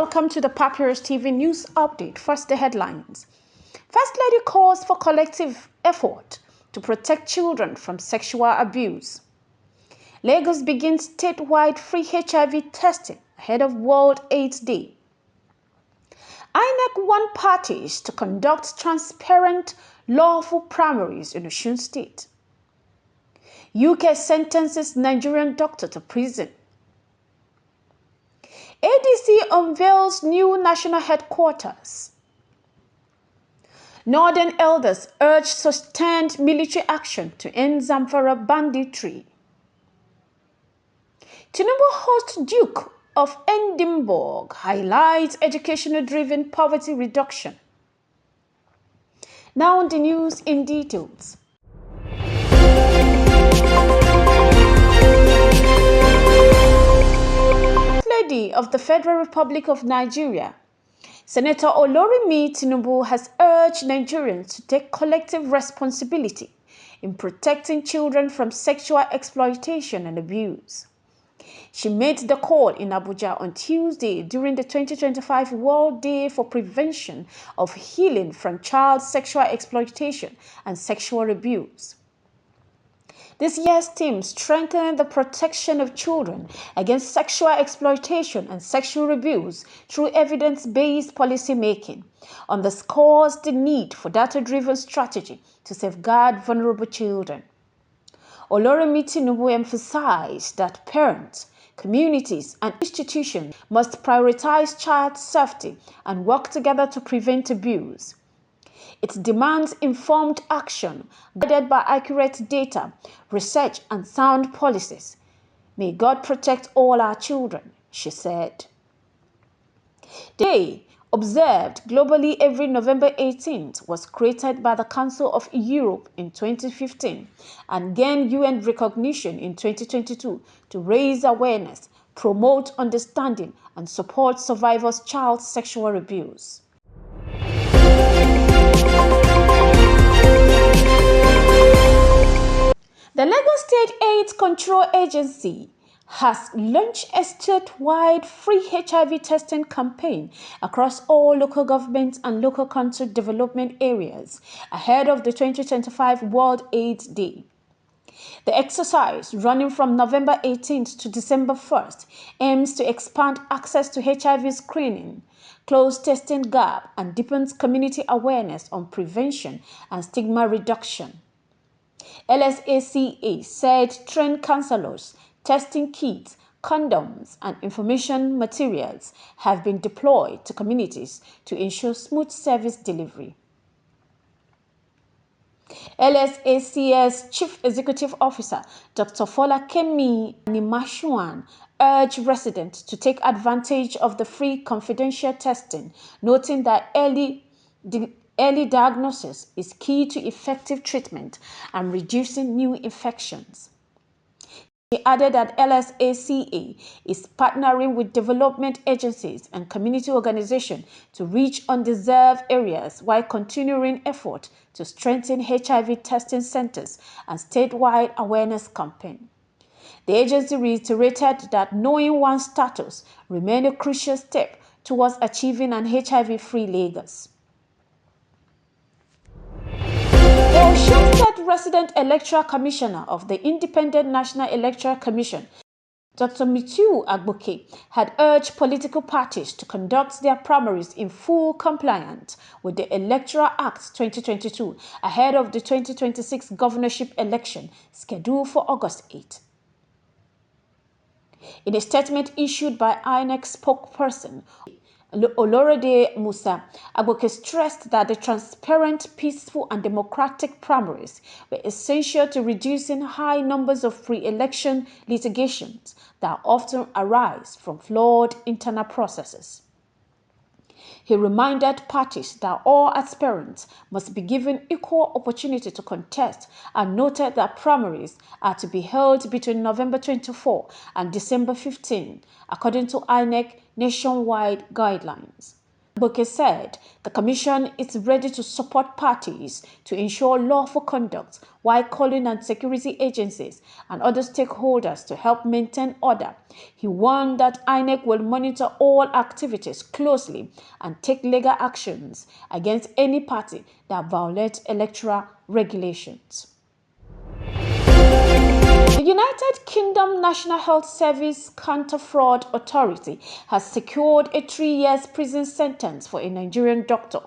welcome to the Papyrus TV News Update. First, the headlines. First Lady calls for collective effort to protect children from sexual abuse. Lagos begins statewide free HIV testing ahead of World AIDS Day. INEC won parties to conduct transparent, lawful primaries in Osun State. UK sentences Nigerian doctor to prison. ADC unveils new national headquarters. Northern elders urge sustained military action to end Zamfara banditry. Tinubu hosts Duke of Edinburgh highlights educational-driven poverty reduction. Now the news in details. Lady of the Federal Republic of Nigeria, Senator Olorimi Tinubu has urged Nigerians to take collective responsibility in protecting children from sexual exploitation and abuse. She made the call in Abuja on Tuesday during the 2025 World Day for Prevention of Healing from Child Sexual Exploitation and Sexual Abuse. This year's theme, strengthening the protection of children against sexual exploitation and sexual abuse through evidence-based policymaking, underscores the need for data-driven strategy to safeguard vulnerable children. Olorimi Tinubu emphasized that parents, communities, and institutions must prioritize child safety and work together to prevent abuse. It demands informed action guided by accurate data, research, and sound policies. May God protect all our children, she said. The day, observed globally every November 18th, was created by the Council of Europe in 2015 and gained UN recognition in 2022 to raise awareness, promote understanding, and support survivors of child sexual abuse. The Lagos State AIDS Control Agency has launched a statewide free HIV testing campaign across all local governments and local council development areas ahead of the 2025 World AIDS Day. The exercise, running from November 18th to December 1st, aims to expand access to HIV screening, close testing gap, and deepens community awareness on prevention and stigma reduction. LSACA said trained counselors, testing kits, condoms, and information materials have been deployed to communities to ensure smooth service delivery. LSAC's Chief Executive Officer, Dr. Folakemi Animashuan, urged residents to take advantage of the free confidential testing, noting that early diagnosis is key to effective treatment and reducing new infections. He added that LSACA is partnering with development agencies and community organizations to reach undeserved areas while continuing effort to strengthen HIV testing centers and statewide awareness campaign. The agency reiterated that knowing one's status remains a crucial step towards achieving an HIV-free Lagos. The Osun State Resident Electoral Commissioner of the Independent National Electoral Commission, Dr. Mitiu Agboke, had urged political parties to conduct their primaries in full compliance with the Electoral Act 2022 ahead of the 2026 governorship election scheduled for August 8. In a statement issued by INEC spokesperson Olorode Musa, Agboke stressed that the transparent, peaceful, and democratic primaries were essential to reducing high numbers of pre-election litigations that often arise from flawed internal processes. He reminded parties that all aspirants must be given equal opportunity to contest and noted that primaries are to be held between November 24 and December 15, according to INEC nationwide guidelines. Boke said the Commission is ready to support parties to ensure lawful conduct while calling on security agencies and other stakeholders to help maintain order. He warned that INEC will monitor all activities closely and take legal actions against any party that violates electoral regulations. The United Kingdom National Health Service Counter-Fraud Authority has secured a 3-year prison sentence for a Nigerian doctor,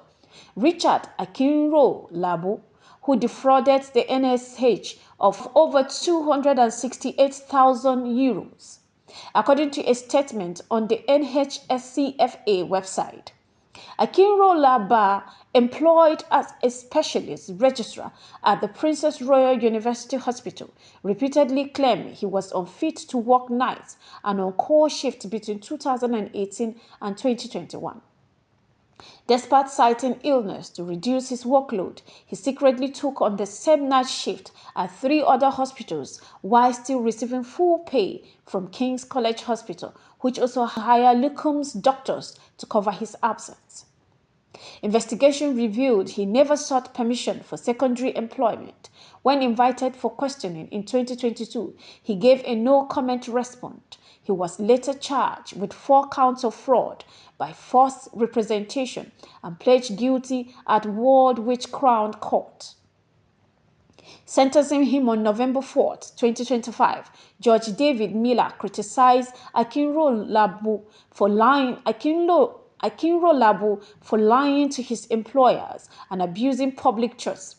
Richard Akinrolabu, who defrauded the NHS of over €268,000, according to a statement on the NHSCFA website. Akinrolabu, employed as a specialist registrar at the Princess Royal University Hospital, repeatedly claimed he was unfit to work nights and on call shifts between 2018 and 2021. Despite citing illness to reduce his workload, he secretly took on the same night shift at 3 other hospitals while still receiving full pay from King's College Hospital, which also hired locums doctors to cover his absence. Investigation revealed he never sought permission for secondary employment. When invited for questioning in 2022, he gave a no-comment response. He was later charged with 4 counts of fraud by false representation and pledged guilty at Woolwich Crown Court. Sentencing him on November 4, 2025, Judge David Miller criticized Akinrolabu for lying to his employers and abusing public trust.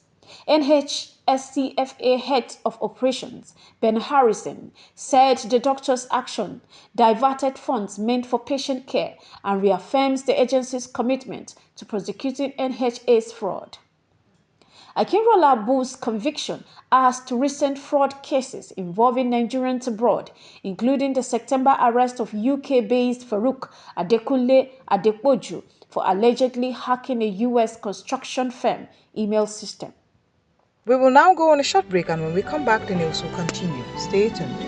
NHSCFA Head of Operations, Ben Harrison, said the doctor's action diverted funds meant for patient care and reaffirms the agency's commitment to prosecuting NHS fraud. Akinrolabu's conviction adds to recent fraud cases involving Nigerians abroad, including the September arrest of UK-based Farouk Adekunle Adepoju for allegedly hacking a US construction firm email system. We will now go on a short break, and when we come back, the news will continue. Stay tuned.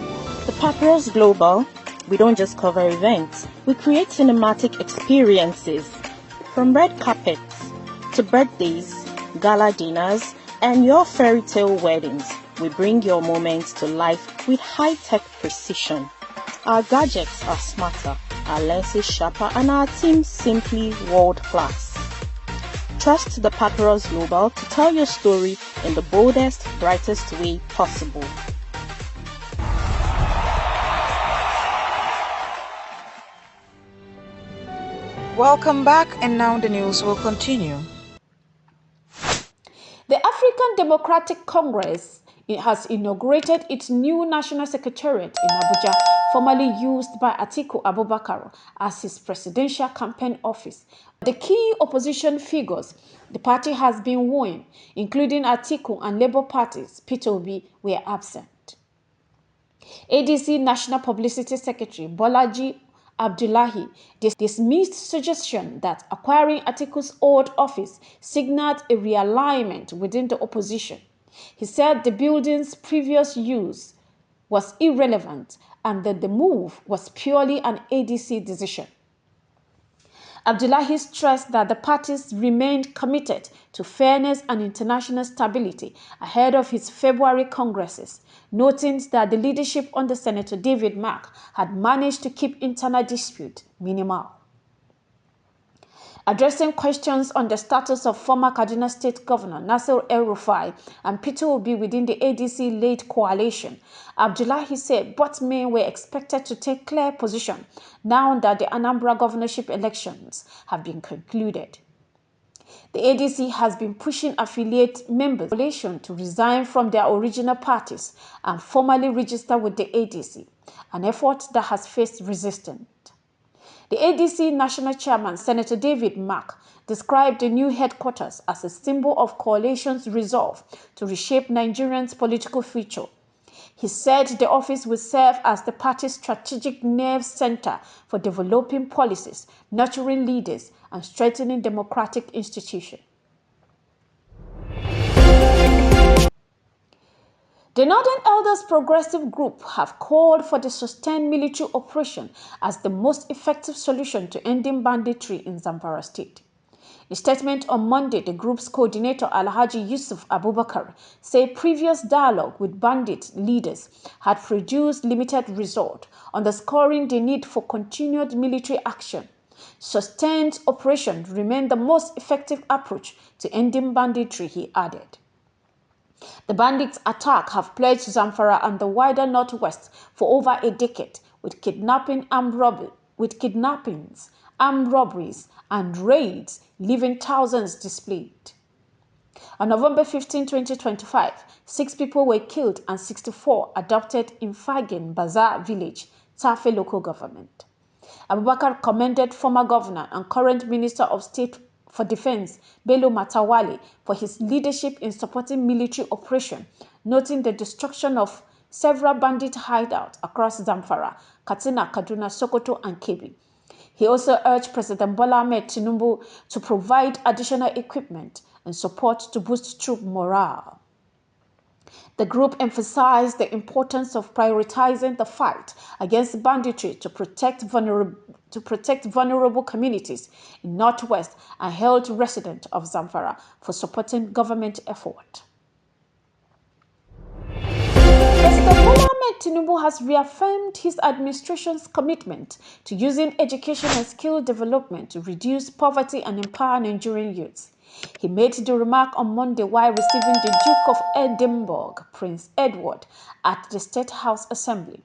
The Papyrus Global, we don't just cover events, we create cinematic experiences. From red carpets to birthdays, gala dinners, and your fairy tale weddings, we bring your moments to life with high-tech precision. Our gadgets are smarter, our lenses sharper, and our team simply world-class. Trust the Papyrus Global to tell your story in the boldest, brightest way possible. Welcome back, and now the news will continue. The African Democratic Congress has inaugurated its new National Secretariat in Abuja, formerly used by Atiku Abubakar as his presidential campaign office. The key opposition figures the party has been wooing, including Atiku and Labour Party's Peter Obi, were absent. ADC National Publicity Secretary Bolaji Abdullahi dismissed suggestion that acquiring Atiku's old office signaled a realignment within the opposition. He said the building's previous use was irrelevant and that the move was purely an ADC decision. Abdullahi stressed that the parties remained committed to fairness and international stability ahead of his February congresses, noting that the leadership under Senator David Mark had managed to keep internal dispute minimal. Addressing questions on the status of former Kaduna State Governor Nasir El-Rufai and Peter Obi within the ADC-led coalition, Abdullahi said both men were expected to take clear position now that the Anambra governorship elections have been concluded. The ADC has been pushing affiliate members to resign from their original parties and formally register with the ADC, an effort that has faced resistance. The ADC National Chairman, Senator David Mark, described the new headquarters as a symbol of coalition's resolve to reshape Nigerians' political future. He said the office will serve as the party's strategic nerve center for developing policies, nurturing leaders, and strengthening democratic institutions. The Northern Elders Progressive Group have called for the sustained military operation as the most effective solution to ending banditry in Zamfara State. In a statement on Monday, the group's coordinator Alhaji Yusuf Abubakar said previous dialogue with bandit leaders had produced limited result, underscoring the need for continued military action. Sustained operation remained the most effective approach to ending banditry, he added. The bandits' attack have plagued Zamfara and the wider northwest for over a decade, with kidnappings, armed robberies, and raids, leaving thousands displaced. On November 15, 2025, 6 people were killed and 64 adopted in Fagin Bazaar village, Tafe local government. Abubakar commended former governor and current Minister of State for Defense, Bello Matawale, for his leadership in supporting military operation, noting the destruction of several bandit hideouts across Zamfara, Katsina, Kaduna, Sokoto, and Kebbi. He also urged President Bola Ahmed Tinubu to provide additional equipment and support to boost troop morale. The group emphasized the importance of prioritizing the fight against banditry to protect vulnerable communities in Northwest and hailed residents of Zamfara for supporting government effort. President Bola Ahmed Tinubu has reaffirmed his administration's commitment to using education and skill development to reduce poverty and empower Nigerian youths. He made the remark on Monday while receiving the Duke of Edinburgh, Prince Edward, at the State House Assembly.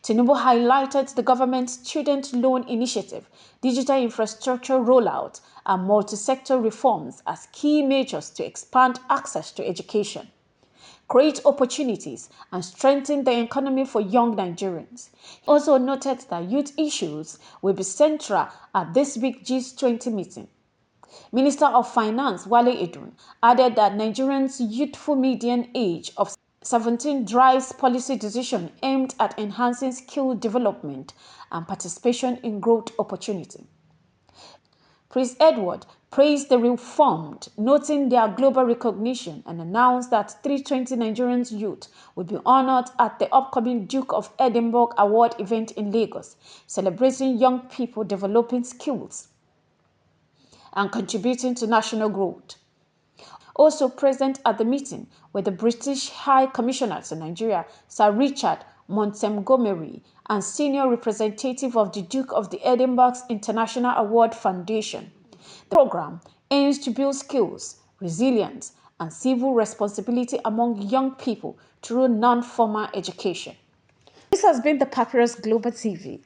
Tinubu highlighted the government's student loan initiative, digital infrastructure rollout, and multi-sector reforms as key measures to expand access to education, create opportunities, and strengthen the economy for young Nigerians. He also noted that youth issues will be central at this week's G20 meeting. Minister of Finance Wale Edun added that Nigerians' youthful median age of 17 drives policy decisions aimed at enhancing skill development and participation in growth opportunity. Prince Edward praised the reformed, noting their global recognition, and announced that 320 Nigerian youth will be honored at the upcoming Duke of Edinburgh Award event in Lagos, celebrating young people developing skills and contributing to national growth. Also present at the meeting were the British High Commissioner to Nigeria, Sir Richard Montgomery, and senior representative of the Duke of the Edinburgh's International Award Foundation. The program aims to build skills, resilience, and civil responsibility among young people through non-formal education. This has been the Papyrus Global TV.